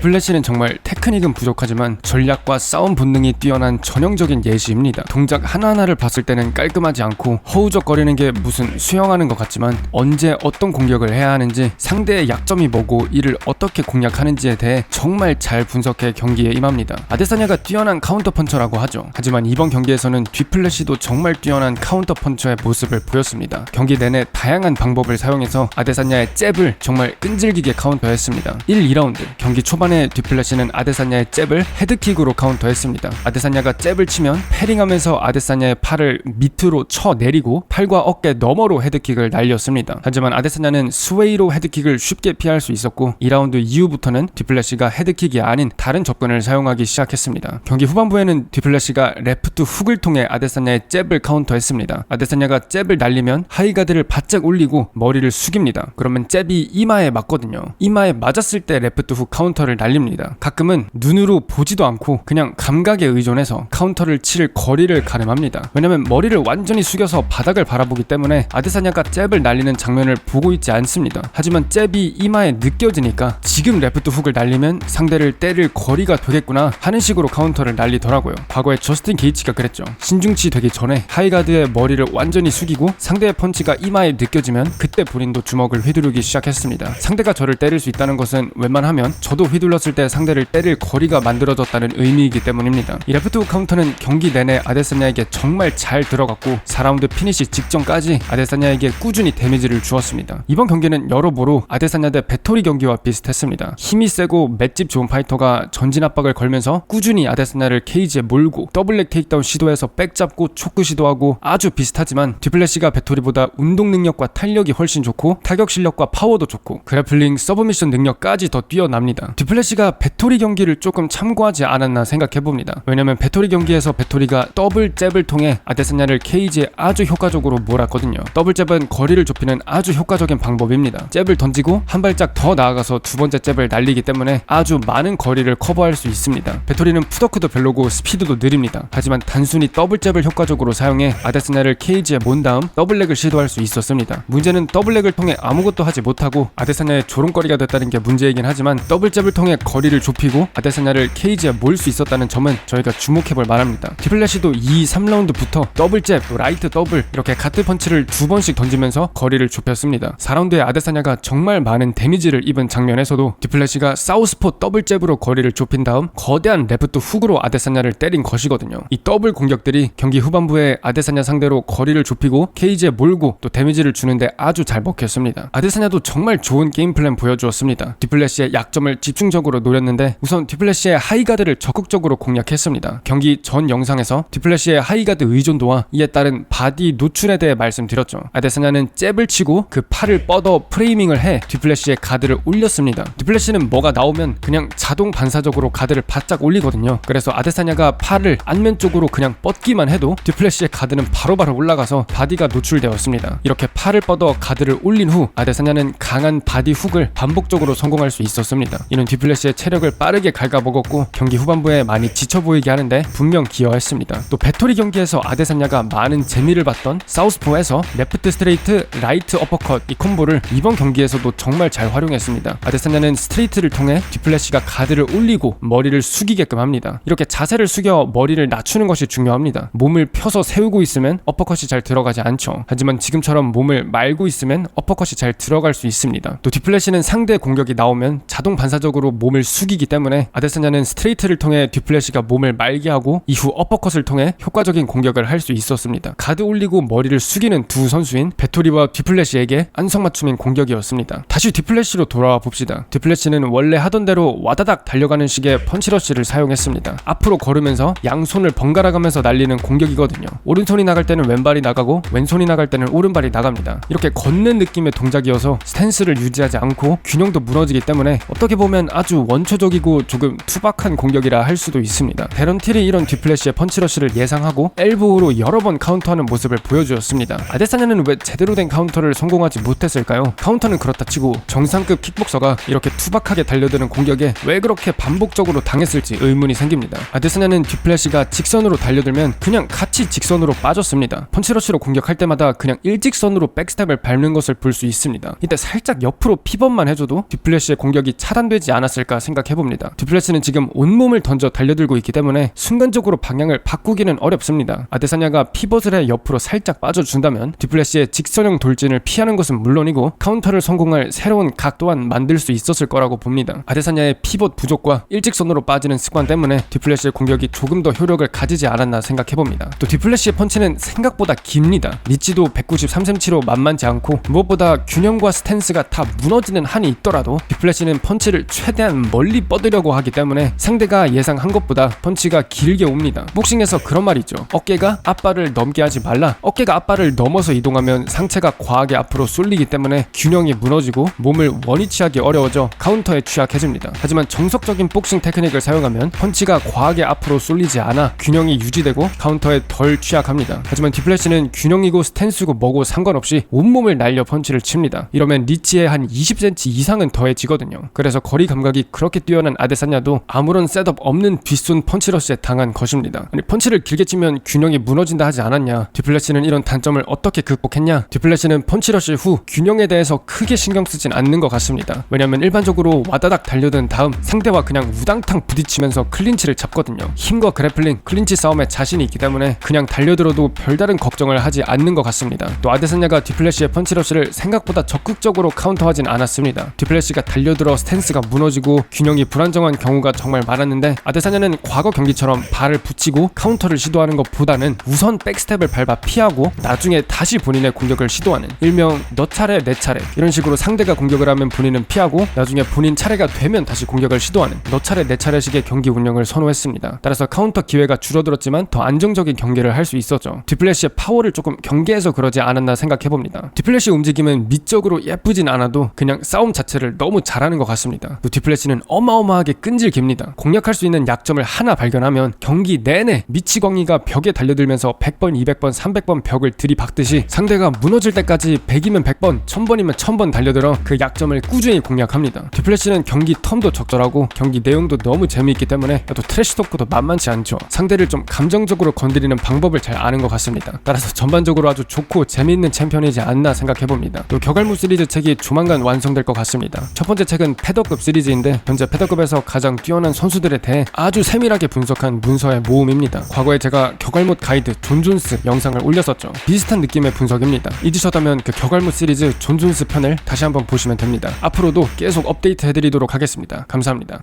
듀플래시는 정말 테크닉은 부족하지만 전략과 싸움 본능이 뛰어난 전형적인 예시입니다. 동작 하나하나를 봤을 때는 깔끔하지 않고 허우적거리는 게 무슨 수영하는 것 같지만 언제 어떤 공격을 해야 하는지, 상대의 약점이 뭐고 이를 어떻게 공략하는지에 대해 정말 잘 분석해 경기에 임합니다. 아데사냐가 뛰어난 카운터 펀처라고 하죠. 하지만 이번 경기에서는 듀플래시도 정말 뛰어난 카운터 펀처의 모습을 보였습니다. 경기 내내 다양한 방법을 사용해서 아데사냐의 잽을 정말 끈질기게 카운터했습니다. 1, 2라운드 경기 초반에 듀플래시는 아데사냐의 잽을 헤드킥으로 카운터했습니다. 아데사냐가 잽을 치면 패링하면서 아데사냐의 팔을 밑으로 쳐내리고 팔과 어깨 너머로 헤드킥을 날렸습니다. 하지만 아데사냐는 스웨이로 헤드킥을 쉽게 피할 수 있었고 2라운드 이후부터는 듀플래시가 헤드킥이 아닌 다른 접근을 사용하기 시작했습니다. 경기 후반부에는 듀플래시가 레프트 훅을 통해 아데사냐의 잽을 카운터했습니다. 아데사냐가 잽을 날리면 하이가드를 바짝 올리고 머리를 숙입니다. 그러면 잽이 이마에 맞거든요. 이마에 맞았을 때 레프트 훅 카운터를 날립니다. 가끔은 눈으로 보지도 않고 그냥 감각에 의존해서 카운터를 칠 거리를 가늠합니다. 왜냐면 머리를 완전히 숙여서 바닥을 바라보기 때문에 아데사냐가 잽을 날리는 장면을 보고 있지 않습니다. 하지만 잽이 이마에 느껴지니까 지금 레프트 훅을 날리면 상대를 때릴 거리가 되겠구나 하는 식으로 카운터를 날리더라고요. 과거에 저스틴 게이츠가 그랬죠. 신중치 되기 전에 하이가드의 머리를 완전히 숙이고 상대의 펀치가 이마에 느껴지면 그때 본인도 주먹을 휘두르기 시작했습니다. 상대가 저를 때릴 수 있다는 것은 웬만하면 저도 휘둘렀을 때 상대를 때릴 거리가 만들어졌다는 의미이기 때문입니다. 이 레프트 훅 카운터는 경기 내내 아데사냐에게 정말 잘 들어갔고 4라운드 피니시 직전까지 아데사냐에게 꾸준히 데미지를 주었습니다. 이번 경기는 여러모로 아데사냐 대 배토리 경기와 비슷했습니다. 힘이 세고 맷집 좋은 파이터가 전진 압박을 걸면서 꾸준히 아데사냐를 케이지에 몰고 더블렉 테이크다운 시도해서 백 잡고 초크 시도하고 아주 비슷하지만 듀플래시가 배토리보다 운동 능력과 탄력이 훨씬 좋고 타격 실력과 파워도 좋고 그래플링, 서브미션 능력까지 더 뛰어납니다. 듀플래시가 배토리 경기를 조금 참고하지 않았나 생각해봅니다. 왜냐면 배토리 경기에서 배토리가 더블 잽을 통해 아데사냐를 케이지에 아주 효과적으로 몰았거든요. 더블 잽은 거리를 좁히는 아주 효과적인 방법입니다. 잽을 던지고 한 발짝 더 나아가서 두 번째 잽을 날리기 때문에 아주 많은 거리를 커버할 수 있습니다. 배토리는 푸더크도 별로고 스피드도 느립니다. 하지만 단순히 더블 잽을 효과적으로 사용해 아데사냐를 케이지에 몬 다음 더블렉을 시도할 수 있었습니다. 문제는 더블렉을 통해 아무것도 하지 못하고 아데사냐의 조롱거리가 됐다는 게 문제이긴 하지만 더블 잽을 통해 거리를 좁히고 아데사냐를 케이지에 몰 수 있었다는 점은 저희가 주목해볼 만합니다. 듀플래시도 2, 3라운드부터 더블 잽, 라이트 더블 이렇게 가트 펀치를 두 번씩 던지면서 거리를 좁혔습니다. 4라운드에 아데사냐가 정말 많은 데미지를 입은 장면에서도 듀플래시가 사우스포 더블 잽으로 거리를 좁힌 다음 거대한 레프트 훅으로 아데사냐를 때린 것이거든요. 이 더블 공격들이 경기 후반부에 아데사냐 상대로 거리를 좁히고 케이지에 몰고 또 데미지를 주는데 아주 잘 먹혔습니다. 아데사냐도 정말 좋은 게임 플랜 보여주었습니다. 듀플래시의 약점을 집중적으로 노렸는데 우선 듀플래시의 하이가드를 적극적으로 공략했습니다. 경기 전 영상에서 듀플래시의 하이가드 의존도와 이에 따른 바디 노출에 대해 말씀드렸죠. 아데사냐는 잽을 치고 그 팔을 뻗어 프레이밍을 해 듀플래시의 가드를 올렸습니다. 듀플래시는 뭐가 나오면 그냥 자동 반사적으로 가드를 바짝 올리거든요. 그래서 아데사냐가 팔을 안면 쪽으로 그냥 뻗기만 해도 듀플래시의 가드는 바로바로 올라가서 바디가 노출되었습니다. 이렇게 팔을 뻗어 가드를 올린 후 아데사냐는 강한 바디 훅을 반복적으로 성공할 수 있었습니다. 이는 듀플래시의 체력을 빠르게 갉아먹었고 경기 후반부에 많이 지쳐 보이게 하는데 분명 기여했습니다. 또 배토리 경기에서 아데사냐가 많은 재미를 봤던 사우스포에서 레프트 스트레이트, 라이트 어퍼컷 이 콤보를 이번 경기에서도 정말 잘 활용했습니다. 아데사냐는 스트레이트를 통해 듀플래시가 가드를 올리고 머리를 숙이게끔 합니다. 이렇게 자세를 숙여 머리를 낮추는 것이 중요합니다. 몸을 펴서 세우고 있으면 어퍼컷이 잘 들어가지 않죠. 하지만 지금처럼 몸을 말고 있으면 어퍼컷이 잘 들어갈 수 있습니다. 또 듀플래시는 상대 공격이 나오면 자동 반사적으로 몸을 숙이기 때문에 아데사냐는 스트레이트를 통해 듀플래시가 몸을 말게 하고 이후 어퍼컷을 통해 효과적인 공격을 할 수 있었습니다. 가드 올리고 머리를 숙이는 두 선수인 배토리와 듀플래시에게 안성맞춤인 공격이었습니다. 다시 듀플래시로 돌아와 봅시다. 듀플래시는 원래 하던 대로 와다닥 달려가는 식의 펀치러쉬를 사용했습니다. 앞으로 걸으면서 양손을 번갈아 가면서 날리는 공격이거든요. 오른손이 나갈 때는 왼발이 나가고 왼손이 나갈 때는 오른발이 나갑니다. 이렇게 걷는 느낌의 동작이어서 스탠스를 유지하지 않고 균형도 무너지기 때문에 어떻게 보면 아주 원초적이고 조금 투박한 공격이라 할 수도 있습니다. 데런틸이 이런 듀플래시의 펀치러쉬를 예상하고 엘보우로 여러 번 카운터하는 모습을 보여주었습니다. 아데사냐는 왜 제대로 된 카운터를 성공하지 못했을까요? 카운터는 그렇다 치고 정상급 킥복서가 이렇게 투박하게 달려드는 공격에 왜 그렇게 반복적으로 당했을지 의문이 생깁니다. 아데사냐는 듀플래시가 직선으로 달려들면 그냥 같이 직선으로 빠졌습니다. 펀치러쉬로 공격할 때마다 그냥 일직선으로 백스텝을 밟는 것을 볼 수 있습니다. 이때 살짝 옆으로 피벗만 해줘도 듀플래시의 공격이 차단되지 않았을 않았을까 생각해봅니다. 듀플레시는 지금 온몸을 던져 달려들고 있기 때문에 순간적으로 방향을 바꾸기는 어렵습니다. 아데사냐가 피벗을 해 옆으로 살짝 빠져준다면 듀플레시의 직선형 돌진을 피하는 것은 물론이고 카운터를 성공할 새로운 각 또한 만들 수 있었을 거라고 봅니다. 아데사냐의 피벗 부족과 일직선으로 빠지는 습관 때문에 듀플레시의 공격이 조금 더 효력을 가지지 않았나 생각해봅니다. 또 듀플레시의 펀치는 생각보다 깁니다. 리치도 193cm로 만만치 않고 무엇보다 균형과 스탠스가 다 무너지는 한이 있더라도 듀플레시는 펀치를 최대한 멀리 뻗으려고 하기 때문에 상대가 예상한 것보다 펀치가 길게 옵니다. 복싱에서 그런 말이 있죠. 어깨가 앞발을 넘게 하지 말라. 어깨가 앞발을 넘어서 이동하면 상체가 과하게 앞으로 쏠리기 때문에 균형이 무너지고 몸을 원위치하기 어려워져 카운터에 취약해집니다. 하지만 정석적인 복싱 테크닉을 사용하면 펀치가 과하게 앞으로 쏠리지 않아 균형이 유지되고 카운터에 덜 취약합니다. 하지만 듀플레시는 균형이고 스탠스고 뭐고 상관없이 온몸을 날려 펀치를 칩니다. 이러면 리치에 한 20cm 이상은 더해지거든요. 그래서 거리 감각이 그렇게 뛰어난 아데사냐도 아무런 셋업 없는 뒷손 펀치러시에 당한 것입니다. 아니, 펀치를 길게 치면 균형이 무너진다 하지 않았냐? 듀플레시는 이런 단점을 어떻게 극복했냐? 듀플레시는 펀치러시 후 균형에 대해서 크게 신경 쓰진 않는 것 같습니다. 왜냐면 일반적으로 와다닥 달려든 다음 상대와 그냥 우당탕 부딪히면서 클린치를 잡거든요. 힘과 그래플링, 클린치 싸움에 자신이 있기 때문에 그냥 달려들어도 별다른 걱정을 하지 않는 것 같습니다. 또 아데사냐가 듀플레시의 펀치러시를 생각보다 적극적으로 카운터하진 않았습니다. 듀플레시가 달려들어 스탠스가 무너지고 균형이 불안정한 경우가 정말 많았는데 아데사냐는 과거 경기처럼 발을 붙이고 카운터를 시도하는 것보다는 우선 백스텝을 밟아 피하고 나중에 다시 본인의 공격을 시도하는, 일명 너 차례 내 차례 이런 식으로 상대가 공격을 하면 본인은 피하고 나중에 본인 차례가 되면 다시 공격을 시도하는 너 차례 내 차례식의 경기 운영을 선호했습니다. 따라서 카운터 기회가 줄어들었지만 더 안정적인 경기를 할 수 있었죠. 듀플레시의 파워를 조금 경계해서 그러지 않았나 생각해봅니다. 듀플레시 움직임은 미적으로 예쁘진 않아도 그냥 싸움 자체를 너무 잘하는 것 같습니다. 또 듀플레시는 어마어마하게 끈질깁니다. 공략할 수 있는 약점을 하나 발견하면 경기 내내 미치광이가 벽에 달려들면서 100번, 200번, 300번 벽을 들이박듯이 상대가 무너질 때까지 100이면 100번, 1000번이면 1000번 달려들어 그 약점을 꾸준히 공략합니다. 듀플레시는 경기 텀도 적절하고 경기 내용도 너무 재미있기 때문에 또 트래시 토크도 만만치 않죠. 상대를 좀 감정적으로 건드리는 방법을 잘 아는 것 같습니다. 따라서 전반적으로 아주 좋고 재미있는 챔피언이지 않나 생각해봅니다. 또 격알무 시리즈 책이 조만간 완성될 것 같습니다. 첫 번째 책은 패더급 시리즈인데 현재 패더급에서 가장 뛰어난 선수들에 대해 아주 세밀하게 분석한 문서의 모음입니다. 과거에 제가 격알못 가이드 존 존스 영상을 올렸었죠. 비슷한 느낌의 분석입니다. 잊으셨다면 그 격알못 시리즈 존 존스 편을 다시 한번 보시면 됩니다. 앞으로도 계속 업데이트 해드리도록 하겠습니다. 감사합니다.